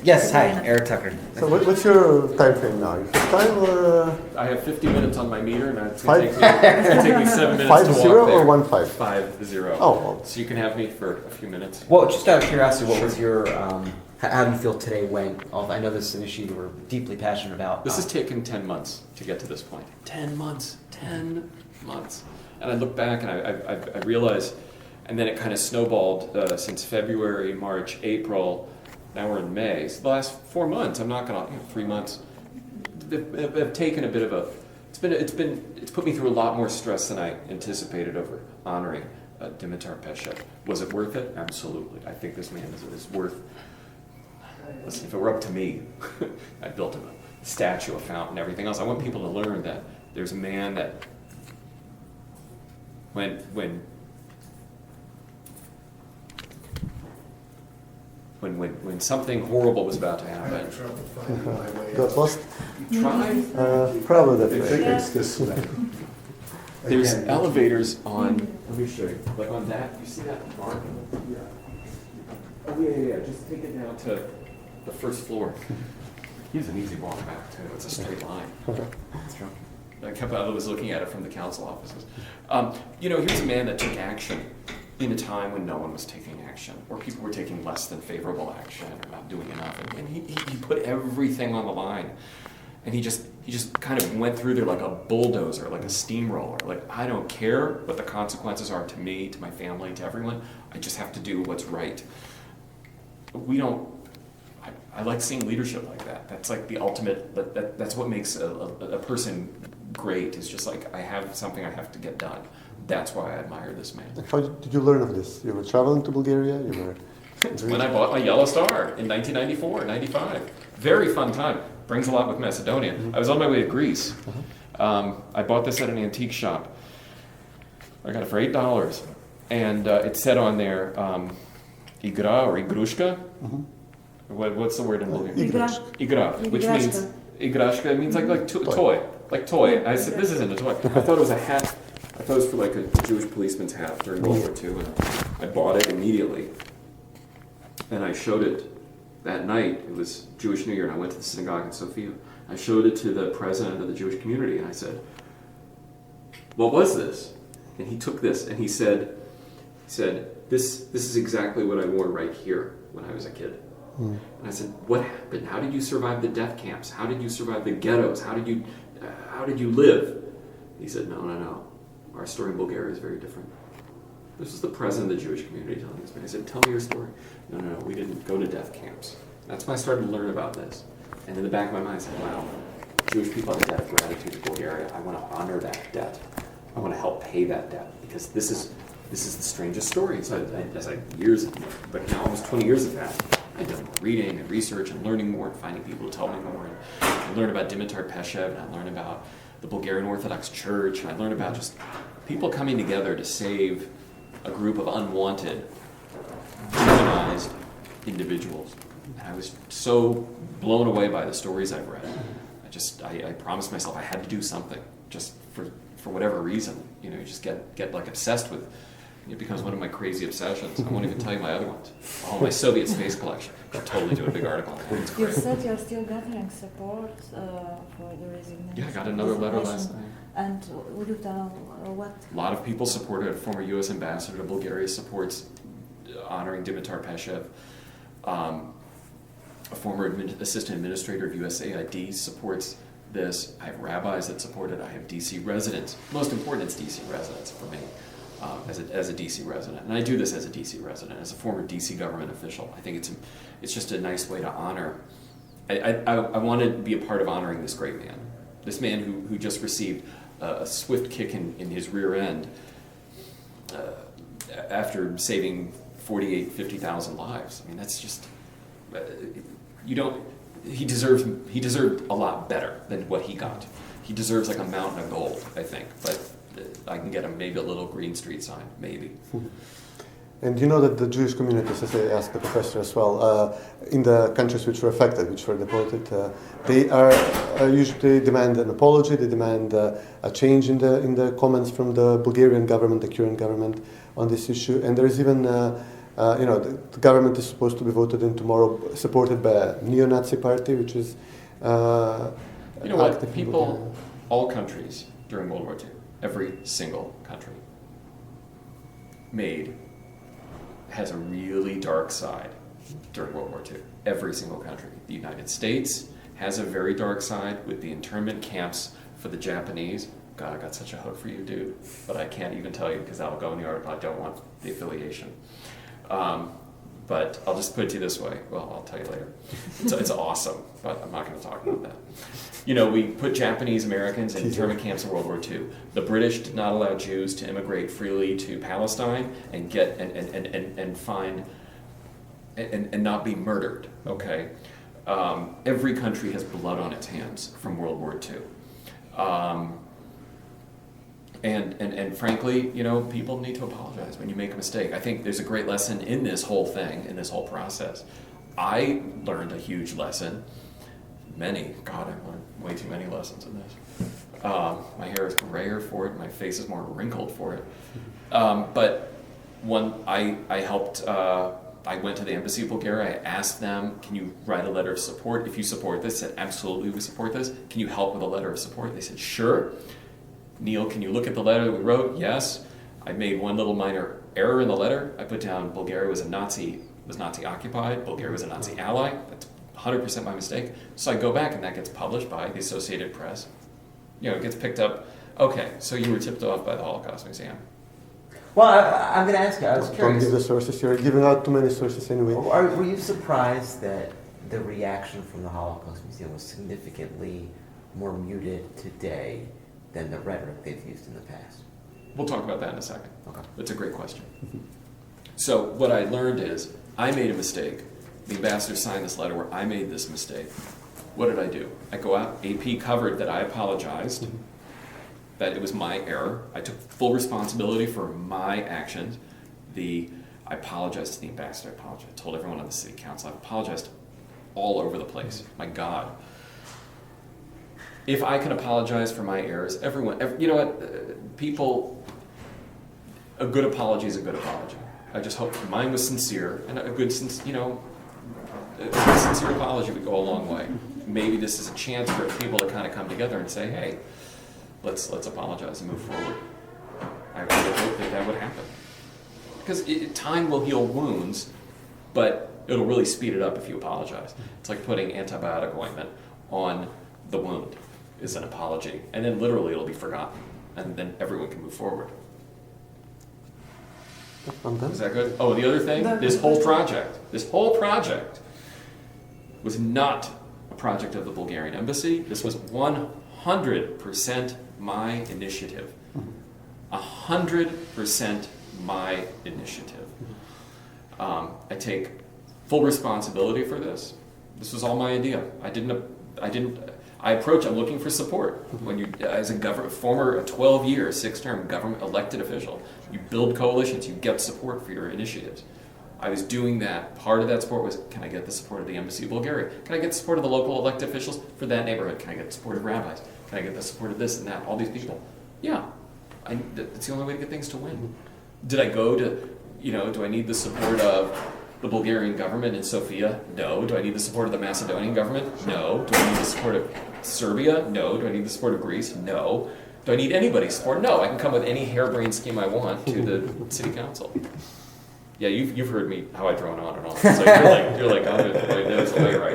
Yes, hi, Eric Tucker. So what's your time frame now? You have time or? I have 50 minutes on my meter, and it's going to take me 7 minutes to walk 5-0 there. or 1-5? 5-0. Oh, well. So you can have me for a few minutes. Well, just out of curiosity, what was your, how do you feel today weighing off? I know this is an issue you were deeply passionate about. This has taken 10 months to get to this point. 10 months. 10 months. And I look back and I realize, and then it kind of snowballed since February, March, April. Now we're in May. So the last 4 months, I'm not going to, 3 months, have taken a bit of a, it's put me through a lot more stress than I anticipated over honoring Dimitar Peshev. Was it worth it? Absolutely. I think this man is worth, listen, if it were up to me, I built him a statue, a fountain, everything else. I want people to learn that there's a man that when something horrible was about to happen. Got lost? Try. Probably that way. It's this way. There's elevators on. Let me show you. Like on that, you see that mark? Yeah. Oh yeah. Just take it down to the first floor. He's an easy walk back too. It's a straight line. That's true. I was looking at it from the council offices. Here's a man that took action in a time when no one was taking action, or people were taking less than favorable action, or not doing enough. And he put everything on the line, and he just kind of went through there like a bulldozer, like a steamroller. Like, I don't care what the consequences are to me, to my family, to everyone. I just have to do what's right. I like seeing leadership like that. That's like the ultimate. That's what makes a person great. It's just like, I have something I have to get done. That's why I admire this man. How did you learn of this? You were traveling to Bulgaria? When I bought my Yellow Star in 1994, 95. Very fun time. Brings a lot with Macedonia. I was on my way to Greece. I bought this at an antique shop. I got it for $8. And it said on there, igra or igrushka. What's the word in Bulgarian? Igra, which means, igrashka, it means like toy. Like toy. I said, this isn't a toy. I thought it was a hat. I thought it was for like a Jewish policeman's hat during World War II, and I bought it immediately. And I showed it that night. It was Jewish New Year, and I went to the synagogue in Sofia. I showed it to the president of the Jewish community, and I said, "What was this?" And he took this, and he said, "This is exactly what I wore right here when I was a kid." And I said, "What happened? How did you survive the death camps? How did you survive the ghettos? How did you live?" He said, No. Our story in Bulgaria is very different. This was the president of the Jewish community telling this man. I said, "Tell me your story." No, we didn't go to death camps. That's when I started to learn about this. And in the back of my mind, I said, wow, Jewish people have a debt of gratitude to Bulgaria. I want to honor that debt. I want to help pay that debt, because this is the strangest story. So but now almost 20 years have passed. I've done more reading and research and learning more and finding people to tell me more. And I learned about Dimitar Peshev, and I learned about the Bulgarian Orthodox Church, and I learned about just people coming together to save a group of unwanted, demonized individuals. And I was so blown away by the stories I've read. I promised myself I had to do something, just for whatever reason. You just get like obsessed with. It becomes one of my crazy obsessions. I won't even tell you my other ones. All my Soviet space collection. Could totally do a big article. You said you're still gathering support for the resignation. Yeah, I got another letter last night. And would you tell what? A lot of people supported it. Former U.S. ambassador to Bulgaria supports honoring Dimitar Peshev. A former assistant administrator of USAID supports this. I have rabbis that support it. I have D.C. residents. Most important, it's D.C. residents for me. As a DC resident, and I do this as a DC resident, as a former DC government official. I think it's just a nice way to honor. I want to be a part of honoring this great man, this man who just received a swift kick in his rear end after saving 50,000 lives. I mean, that's just He deserved a lot better than what he got. He deserves like a mountain of gold, I think, but I can get him maybe a little Green Street sign, maybe. And you know that the Jewish communities, as I asked the professor as well, in the countries which were affected, which were deported, they are usually demand an apology. They demand a change in the comments from the Bulgarian government, the current government, on this issue. And there is even the government is supposed to be voted in tomorrow, supported by a neo-Nazi party, which is You know what? active in People, Bulgaria. all countries during World War II, every single country has a really dark side during World War II. Every single country. The United States has a very dark side with the internment camps for the Japanese. God, I got such a hook for you, dude. But I can't even tell you because that'll go in the article. I don't want the affiliation. But I'll just put it to you this way. Well, I'll tell you later. It's awesome, but I'm not going to talk about that. You know, we put Japanese Americans in internment camps in World War II. The British did not allow Jews to immigrate freely to Palestine and get and find and not be murdered. Okay, every country has blood on its hands from World War II. And frankly, you know, people need to apologize when you make a mistake. I think there's a great lesson in this whole thing, in this whole process. I learned a huge lesson. God, I've learned way too many lessons in this. My hair is grayer for it. My face is more wrinkled for it. But when I helped, I went to the embassy of Bulgaria. I asked them, can you write a letter of support? If you support this, I said, absolutely, we support this. Can you help with a letter of support? They said, sure. Neil, can you look at the letter that we wrote? Yes. I made one little minor error in the letter. I put down Bulgaria was Nazi occupied. Bulgaria was a Nazi ally. That's 100% my mistake. So I go back and that gets published by the Associated Press. You know, it gets picked up. Okay, so you were tipped off by the Holocaust Museum. Well, I'm going to ask you, I was Don't curious. give the sources. You're giving out too many sources anyway. Were you surprised that the reaction from the Holocaust Museum was significantly more muted today than the rhetoric they've used in the past? We'll talk about that in a second. Okay. It's a great question. So what I learned is I made a mistake. The ambassador signed this letter where I made this mistake. What did I do? I go out, AP covered that I apologized, that it was my error. I took full responsibility for my actions. I apologized to the ambassador. I told everyone on the city council. I apologized all over the place. My God. If I can apologize for my errors, you know what, people, a good apology is a good apology. I just hope mine was sincere, and a sincere apology would go a long way. Maybe this is a chance for people to kind of come together and say, hey, let's apologize and move forward. I really hope that would happen. Because time will heal wounds, but it'll really speed it up if you apologize. It's like putting antibiotic ointment on the wound is an apology, and then literally it'll be forgotten, and then everyone can move forward. I'm done. Is that good? Oh, the other thing, this whole project was not a project of the Bulgarian embassy. This was 100% my initiative. 100% my initiative. I take full responsibility for this. This was all my idea. I'm looking for support. When you, as a former 12-year, 6-term government elected official, you build coalitions, you get support for your initiatives. I was doing that. Part of that support was, can I get the support of the Embassy of Bulgaria? Can I get the support of the local elected officials for that neighborhood? Can I get the support of rabbis? Can I get the support of this and that, all these people? Yeah, it's the only way to get things to win. Did I go to, do I need the support of the Bulgarian government in Sofia? No. Do I need the support of the Macedonian government? No. Do I need the support of Serbia? No. Do I need the support of Greece? No. Do I need anybody's support? No. I can come with any harebrained scheme I want to the city council. Yeah, you've heard me how I drone on and on. So you're like, oh, there's a way, right?